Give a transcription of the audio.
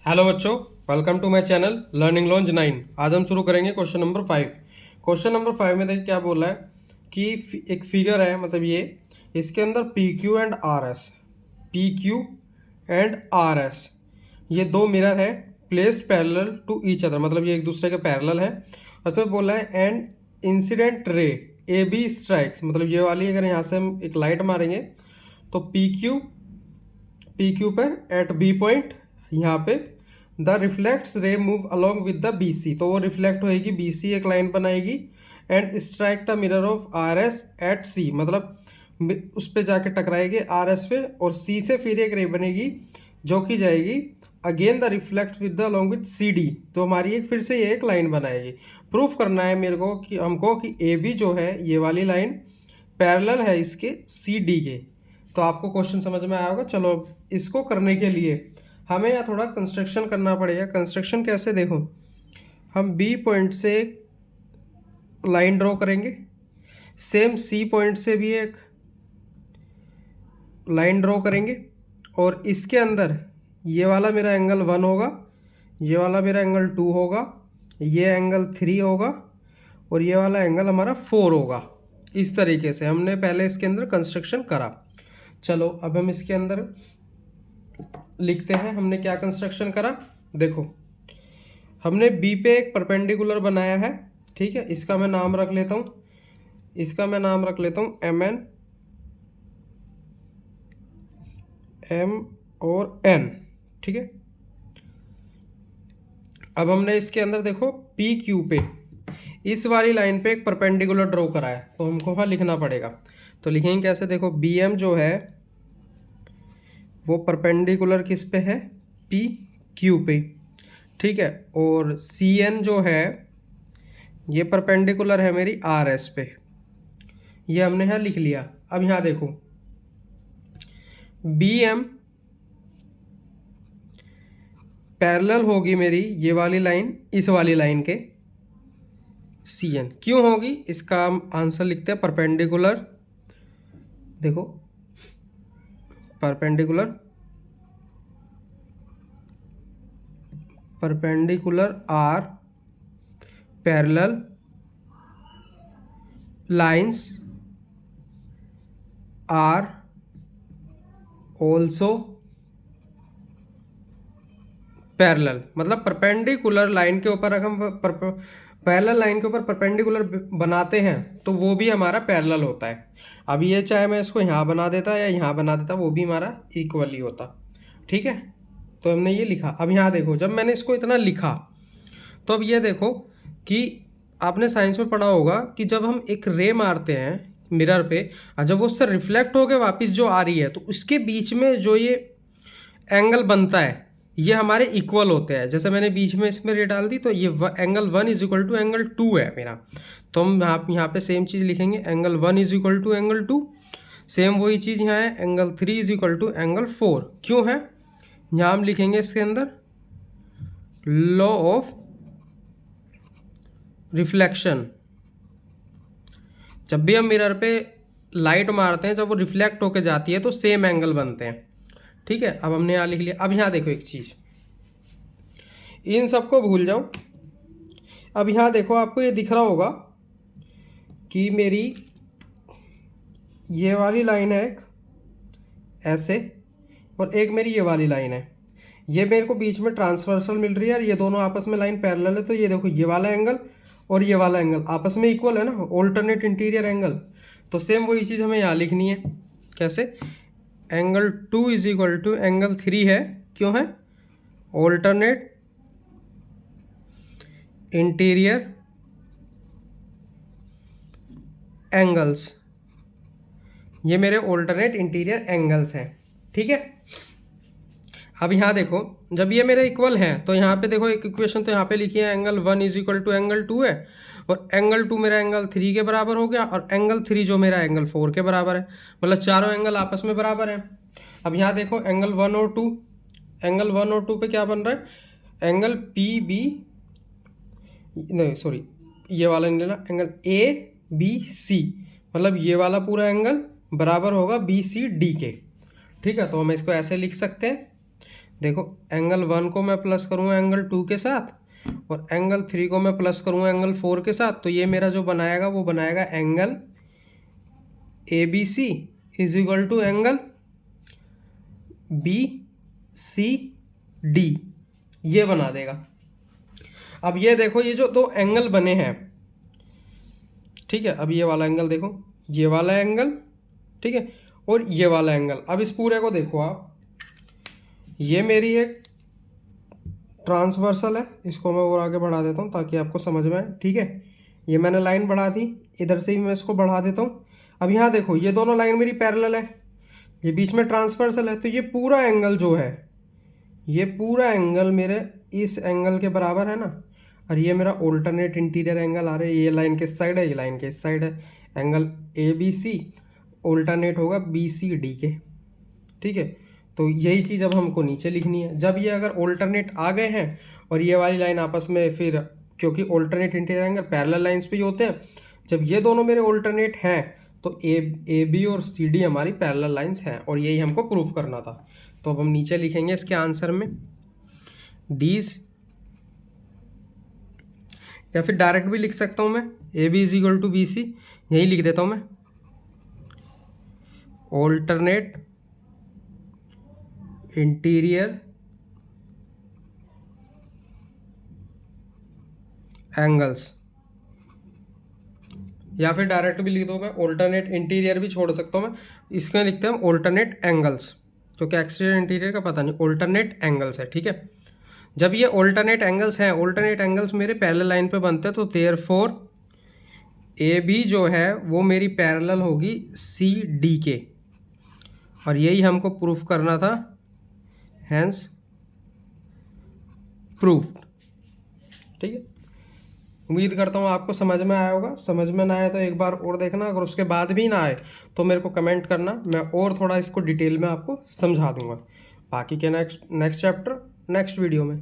Hello बच्चों, welcome to my channel learning lounge 9। आज हम शुरू करेंगे क्वेश्चन नंबर 5। क्वेश्चन नंबर 5 में देखिए क्या बोला है कि एक फिगर है, मतलब ये इसके अंदर P Q and R S, P Q and R S ये दो मिरर है placed parallel to each other, मतलब ये एक दूसरे के पैरेलल है। उसमें बोला है and incident ray A B strikes, मतलब ये वाली अगर यहाँ से हम एक लाइट मारेंगे तो पी क्यू पे एट बी पॉइंट यहाँ पे the reflects ray move along with the B C, तो वो रिफ्लेक्ट होएगी, बी सी एक लाइन बनाएगी and strike the mirror of R S at C, मतलब उस पर जाके टकराएगी आर एस पे, और सी से फिर एक रे बनेगी जो कि जाएगी again the reflect with the along with C D, तो हमारी एक फिर से ये एक लाइन बनाएगी। प्रूफ करना है मेरे को कि हमको कि ए बी जो है ये वाली लाइन पैरेलल है इसके सी डी के। तो आपको क्वेश्चन समझ में आया होगा। चलो इसको करने के लिए हमें यहाँ थोड़ा कंस्ट्रक्शन करना पड़ेगा। कंस्ट्रक्शन कैसे, देखो हम बी पॉइंट से लाइन ड्रॉ करेंगे, सेम सी पॉइंट से भी एक लाइन ड्रॉ करेंगे, और इसके अंदर ये वाला मेरा एंगल 1 होगा, ये वाला मेरा एंगल 2 होगा, ये एंगल 3 होगा, और ये वाला एंगल हमारा 4 होगा। इस तरीके से हमने पहले इसके अंदर कंस्ट्रक्शन करा। चलो अब हम इसके अंदर लिखते हैं हमने क्या कंस्ट्रक्शन करा। देखो हमने बी पे एक परपेंडिकुलर बनाया है, ठीक है। इसका मैं नाम रख लेता हूँ, एम एन, एम और एन, ठीक है। अब हमने इसके अंदर देखो पी क्यू पे इस वाली लाइन पे एक परपेंडिकुलर ड्रॉ करा है, तो हमको वहाँ लिखना पड़ेगा। तो लिखेंगे कैसे, देखो बी एम जो है वो परपेंडिकुलर किस पे है, पी क्यू पे, ठीक है। और सी एन जो है ये परपेंडिकुलर है मेरी आर एस पे, ये हमने यहाँ लिख लिया। अब यहाँ देखो बी एम पैरेलल होगी मेरी ये वाली लाइन इस वाली लाइन के सी एन, क्यों होगी इसका हम आंसर लिखते हैं परपेंडिकुलर। देखो perpendicular are parallel lines are also parallel, मतलब परपेंडिकुलर लाइन के ऊपर अगर हम पैरेलल लाइन के ऊपर परपेंडिकुलर बनाते हैं तो वो भी हमारा पैरेलल होता है। अब ये चाहे मैं इसको यहाँ बना देता या यहाँ बना देता, वो भी हमारा इक्वली होता, ठीक है। तो हमने ये लिखा। अब यहाँ देखो जब मैंने इसको इतना लिखा तो अब ये देखो कि आपने साइंस में पढ़ा होगा कि जब हम एक रे मारते हैं मिरर पे और जब वो उससे रिफ्लेक्ट होकर वापस जो आ रही है तो उसके बीच में जो ये एंगल बनता है ये हमारे इक्वल होते हैं। जैसे मैंने बीच में इसमें रे डाल दी तो ये angle 1 is equal to angle 2 है मेरा, तो हम यहाँ पे सेम चीज़ लिखेंगे, angle 1 is equal to angle 2। Same वही चीज़ यहाँ है, angle 3 is equal to angle 4। क्यों है, यहाँ हम लिखेंगे इसके अंदर लॉ ऑफ रिफ्लेक्शन। जब भी हम मिरर पे लाइट मारते हैं जब वो रिफ्लेक्ट होके जाती है तो सेम एंगल बनते हैं, ठीक है। अब हमने यहाँ लिख लिया। अब यहाँ देखो एक चीज़, इन सबको भूल जाओ। अब यहाँ देखो आपको ये दिख रहा होगा कि मेरी ये वाली लाइन है एक ऐसे, और एक मेरी ये वाली लाइन है, ये मेरे को बीच में ट्रांसवर्सल मिल रही है और ये दोनों आपस में लाइन पैरेलल है। तो ये देखो ये वाला एंगल और ये वाला एंगल आपस में इक्वल है ना, ऑल्टरनेट इंटीरियर एंगल। तो सेम वही चीज़ हमें यहाँ लिखनी है। कैसे, angle 2 is equal to angle 3 है, क्यों है, ऑल्टरनेट इंटीरियर एंगल्स, ये मेरे ऑल्टरनेट इंटीरियर एंगल्स हैं, ठीक है। अब यहाँ देखो जब ये मेरे इक्वल हैं तो यहाँ पे देखो एक इक्वेशन तो यहाँ पे लिखी है, angle 1 is equal to angle 2 है, और एंगल 2 मेरा एंगल 3 के बराबर हो गया, और एंगल 3 जो मेरा एंगल 4 के बराबर है, मतलब चारों एंगल आपस में बराबर हैं। अब यहाँ देखो एंगल 1 और 2, एंगल 1 और 2 पे क्या बन रहा है, एंगल पी बी, नहीं सॉरी ये वाला नहीं लेना, एंगल ए बी सी, मतलब ये वाला पूरा एंगल बराबर होगा बी सी डी के, ठीक है। तो हम इसको ऐसे लिख सकते हैं, देखो एंगल 1 को मैं प्लस करूँगा एंगल 2 के साथ, और एंगल 3 को मैं प्लस करूँगा एंगल 4 के साथ, तो ये मेरा जो बनाएगा वो बनाएगा angle ABC is equal to angle BCD, ये बना देगा। अब ये देखो ये जो दो एंगल बने हैं, ठीक है, अब ये वाला एंगल देखो, ये वाला एंगल, ठीक है, और ये वाला एंगल। अब इस पूरे को देखो आप, ये मेरी एक ट्रांसवर्सल है, इसको मैं और आगे बढ़ा देता हूँ ताकि आपको समझ में आए, ठीक है। ये मैंने लाइन बढ़ा दी, इधर से ही मैं इसको बढ़ा देता हूँ। अब यहाँ देखो ये दोनों लाइन मेरी पैरेलल है, ये बीच में ट्रांसवर्सल है, तो ये पूरा एंगल जो है, ये पूरा एंगल मेरे इस एंगल के बराबर है ना, और ये मेरा ऑल्टरनेट इंटीरियर एंगल आ रहा है, ये लाइन किस साइड है, ये लाइन किस साइड है, एंगल ABC ऑल्टरनेट होगा BCD के, ठीक है। तो यही चीज़ अब हमको नीचे लिखनी है। जब ये अगर ऑल्टरनेट आ गए हैं और ये वाली लाइन आपस में, फिर क्योंकि alternate interior angle parallel lines पे ही होते हैं, जब ये दोनों मेरे ऑल्टरनेट हैं तो AB और CD हमारी पैरेलल लाइंस हैं, और यही हमको प्रूफ करना था। तो अब हम नीचे लिखेंगे इसके आंसर में दीज, या फिर डायरेक्ट भी लिख सकता हूँ मैं, AB is equal to BC, यही लिख देता हूँ मैं, ऑल्टरनेट इंटीरियर एंगल्स, या फिर डायरेक्ट भी लिख दो मैं, ऑल्टरनेट इंटीरियर भी छोड़ सकता हूँ मैं, इसमें लिखते हैं ऑल्टरनेट एंगल्स, क्योंकि एक्सटीरियर इंटीरियर का पता नहीं, ऑल्टरनेट एंगल्स है, ठीक है। जब ये ऑल्टरनेट एंगल्स हैं, ऑल्टरनेट एंगल्स मेरे पैरेलल लाइन पे बनते हैं, तो देयरफॉर AB जो है वो मेरी पैरेलल होगी CD के, और यही हमको प्रूफ करना था, हैंस प्रूफ्ड, ठीक है। उम्मीद करता हूँ आपको समझ में आया होगा। समझ में ना आए तो एक बार और देखना, अगर उसके बाद भी ना आए तो मेरे को कमेंट करना, मैं और थोड़ा इसको डिटेल में आपको समझा दूंगा। बाकी के नेक्स्ट चैप्टर नेक्स्ट वीडियो में।